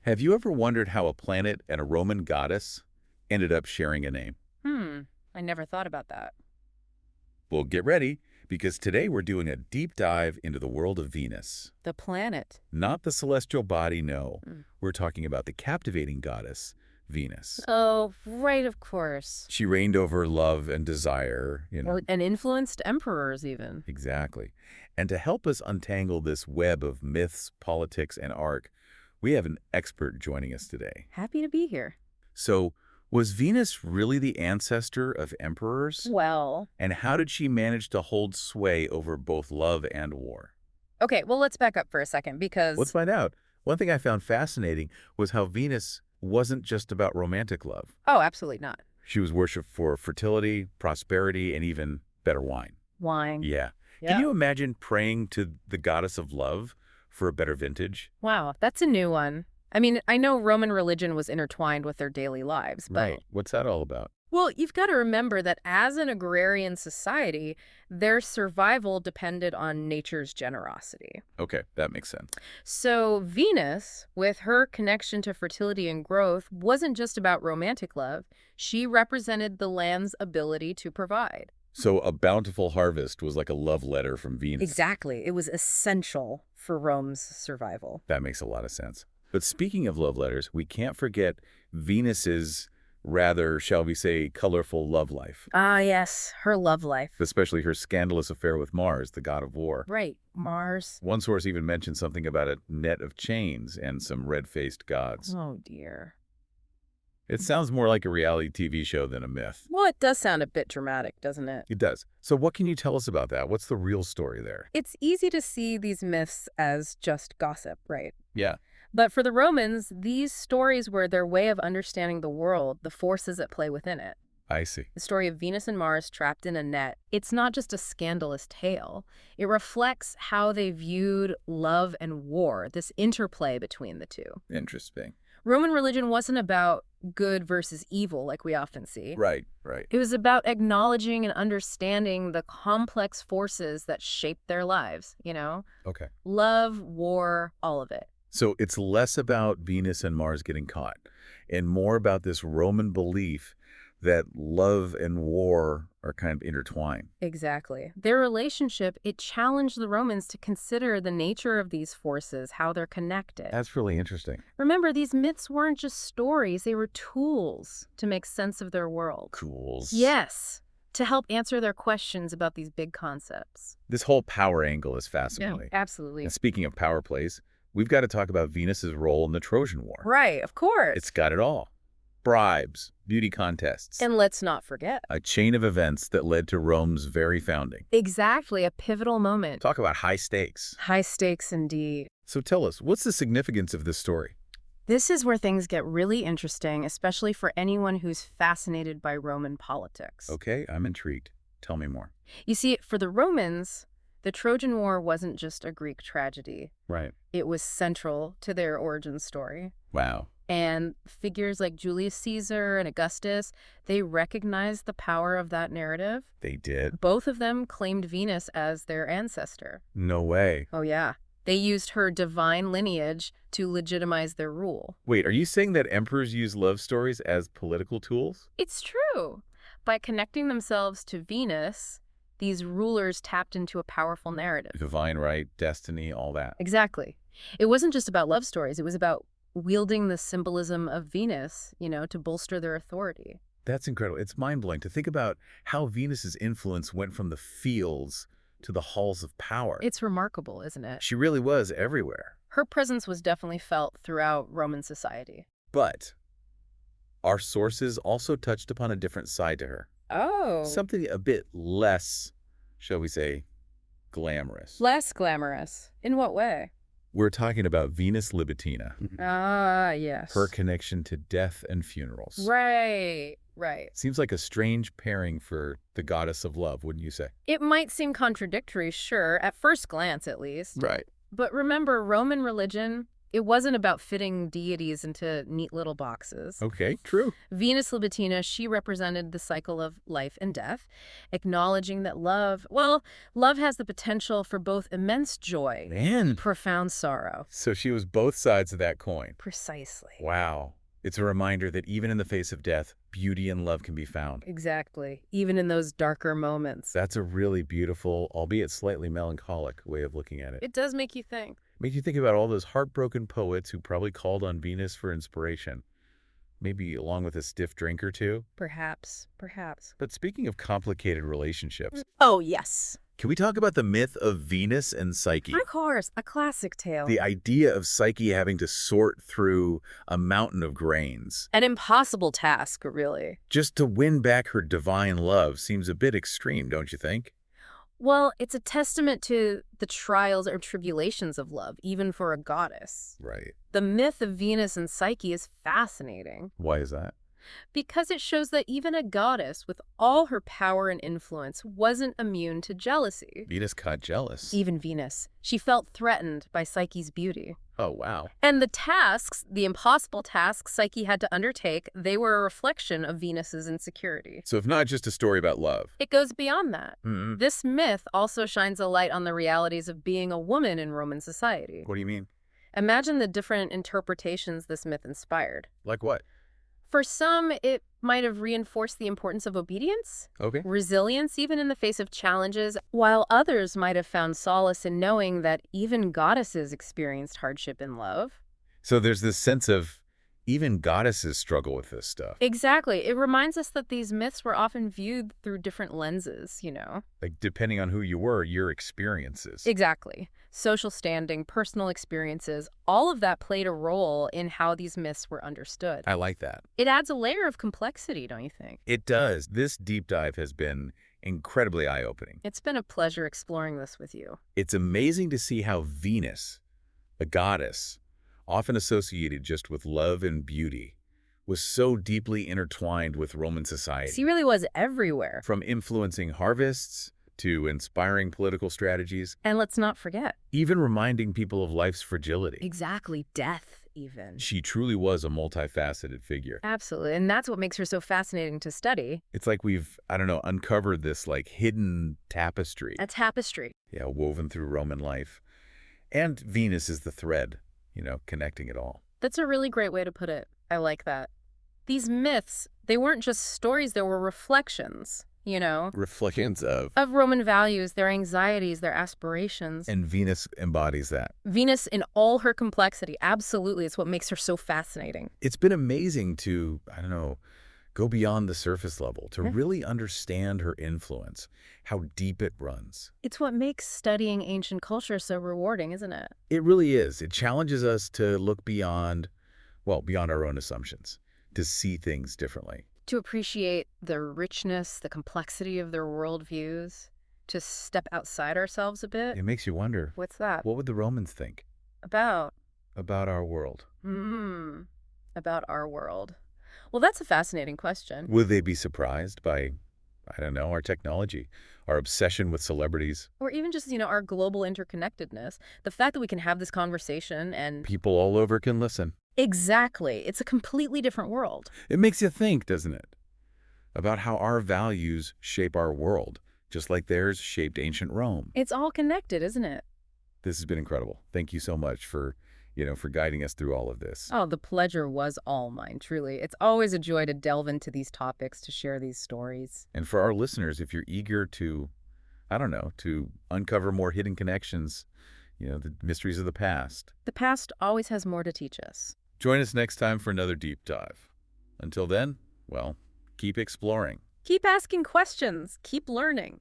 Have you ever wondered how a planet and a Roman goddess ended up sharing a name? Hmm, I never thought about that. Well, get ready, because today we're doing a deep dive into the world of Venus. The planet. Not the celestial body, no. Mm. We're talking about the captivating goddess, Venus. Oh, right, of course. She reigned over love and desire. And influenced emperors, even. Exactly. And to help us untangle this web of myths, politics, and art, we have an expert joining us today. Happy to be here. So, was Venus really the ancestor of emperors? Well, And how did she manage to hold sway over both love and war? okay, well, let's back up for a second Let's because, find out. One thing I found fascinating was how Venus wasn't just about romantic love. oh, absolutely not. She was worshipped for fertility, prosperity, and even better wine. Wine. Yeah. Yeah. Can you imagine praying to the goddess of love for a better vintage? Wow, that's a new one. I mean, I know Roman religion was intertwined with their daily lives, but Right. What's that all about? well, you've got to remember that as an agrarian society, their survival depended on nature's generosity. Okay, that makes sense. So Venus, with her connection to fertility and growth, wasn't just about romantic love. She represented the land's ability to provide. So a bountiful harvest was like a love letter from Venus. Exactly. It was essential for Rome's survival. That makes a lot of sense. But speaking of love letters, we can't forget Venus's rather, shall we say, colorful love life, Ah, yes, her love life. especially her scandalous affair with Mars, the god of war. Right, Mars. One source even mentioned something about a net of chains and some red-faced gods. Oh, dear. It sounds more like a reality TV show than a myth. Well, it does sound a bit dramatic, doesn't it? It does. So what can you tell us about that? What's the real story there? It's easy to see these myths as just gossip, right? Yeah. But for the Romans, these stories were their way of understanding the world, the forces at play within it. I see. The story of Venus and Mars trapped in a net, it's not just a scandalous tale. It reflects how they viewed love and war, this interplay between the two. Interesting. Roman religion wasn't about good versus evil like we often see. Right, right. It was about acknowledging and understanding the complex forces that shaped their lives, Okay. Love, war, all of it. So it's less about Venus and Mars getting caught and more about this Roman belief that love and war are kind of intertwined. Exactly. Their relationship, it challenged the Romans to consider the nature of these forces, how they're connected. That's really interesting. Remember, these myths weren't just stories, they were tools to make sense of their world. Cools. Yes, to help answer their questions about these big concepts. This whole power angle is fascinating. Absolutely. And speaking of power plays, we've got to talk about Venus's role in the Trojan War. Right, of course. It's got it all. Bribes, beauty contests, And let's not forget. a chain of events that led to Rome's very founding. Exactly, a pivotal moment. Talk about high stakes. High stakes indeed. So tell us, what's the significance of this story? This is where things get really interesting, especially for anyone who's fascinated by Roman politics. Okay, I'm intrigued. Tell me more. You see, for the Romans, the Trojan War wasn't just a Greek tragedy. Right. It was central to their origin story. Wow. And figures like Julius Caesar and Augustus, they recognized the power of that narrative. They did? Both of them claimed Venus as their ancestor. No way. Oh, yeah. They used her divine lineage to legitimize their rule. Wait, are you saying that emperors use love stories as political tools? It's true. By connecting themselves to Venus, these rulers tapped into a powerful narrative. Divine right, destiny, all that. Exactly. It wasn't just about love stories. It was about wielding the symbolism of Venus, to bolster their authority. That's incredible. It's mind-blowing to think about how Venus's influence went from the fields to the halls of power. It's remarkable, isn't it? She really was everywhere. Her presence was definitely felt throughout Roman society. But our sources also touched upon a different side to her. Oh. Something a bit less, shall we say, glamorous. Less glamorous. In what way? We're talking about Venus Libitina, Ah, yes. her connection to death and funerals. Right. Seems like a strange pairing for the goddess of love, wouldn't you say? It might seem contradictory, sure, at first glance at least. Right. But remember, Roman religion, It wasn't about fitting deities into neat little boxes. Okay, true. Venus Libitina, she represented the cycle of life and death, acknowledging that love has the potential for both immense joy and Man. profound sorrow. So she was both sides of that coin. Precisely. Wow. It's a reminder that even in the face of death, beauty and love can be found. Exactly. Even in those darker moments. That's a really beautiful, albeit slightly melancholic way of looking at it. It does make you think. Makes you think about all those heartbroken poets who probably called on Venus for inspiration. Maybe along with a stiff drink or two. Perhaps. Perhaps. But speaking of complicated relationships, Oh, yes. can we talk about the myth of Venus and Psyche? Of course. A classic tale. The idea of Psyche having to sort through a mountain of grains An impossible task, really. just to win back her divine love seems a bit extreme, don't you think? Well, it's a testament to the trials or tribulations of love, even for a goddess. Right. The myth of Venus and Psyche is fascinating Why is that? because it shows that even a goddess with all her power and influence wasn't immune to jealousy. Venus got jealous. Even Venus. She felt threatened by Psyche's beauty. Oh, wow. And the tasks, the impossible tasks Psyche had to undertake, they were a reflection of Venus's insecurity. So if not just a story about love. It goes beyond that. Mm-mm. This myth also shines a light on the realities of being a woman in Roman society. What do you mean? Imagine the different interpretations this myth inspired. Like what? For some, it might have reinforced the importance of obedience, Okay. resilience even in the face of challenges, while others might have found solace in knowing that even goddesses experienced hardship in love. So there's this sense of even goddesses struggle with this stuff. Exactly. It reminds us that these myths were often viewed through different lenses, Like, depending on who you were, your experiences. Exactly. Social standing, personal experiences, all of that played a role in how these myths were understood. I like that. It adds a layer of complexity, don't you think? It does. This deep dive has been incredibly eye-opening. It's been a pleasure exploring this with you. It's amazing to see how Venus, a goddess, often associated just with love and beauty, was so deeply intertwined with Roman society. She really was everywhere. From influencing harvests to inspiring political strategies, And let's not forget. even reminding people of life's fragility. Exactly. Death, even. She truly was a multifaceted figure. Absolutely. And that's what makes her so fascinating to study. It's like we've, uncovered this like hidden tapestry. A tapestry. Yeah, woven through Roman life. And Venus is the thread, connecting it all. That's a really great way to put it. I like that. These myths, they weren't just stories, they were reflections, Reflections of. of Roman values, their anxieties, their aspirations. And Venus embodies that. Venus in all her complexity, absolutely, it's what makes her so fascinating. It's been amazing to, go beyond the surface level, to really understand her influence, how deep it runs. It's what makes studying ancient culture so rewarding, isn't it? It really is. It challenges us to look beyond our own assumptions, to see things differently. To appreciate the richness, the complexity of their worldviews, to step outside ourselves a bit. It makes you wonder, What's that? what would the Romans think About? about our world? About our world. Well, that's a fascinating question. Would they be surprised by, our technology, our obsession with celebrities? Or even just, our global interconnectedness. The fact that we can have this conversation and... People all over can listen. Exactly. It's a completely different world. It makes you think, doesn't it? About how our values shape our world, just like theirs shaped ancient Rome. It's all connected, isn't it? This has been incredible. Thank you so much for guiding us through all of this. Oh, the pleasure was all mine, truly. It's always a joy to delve into these topics, to share these stories. And for our listeners, if you're eager to, to uncover more hidden connections, the mysteries of the past. The past always has more to teach us. Join us next time for another deep dive. Until then, keep exploring. Keep asking questions. Keep learning.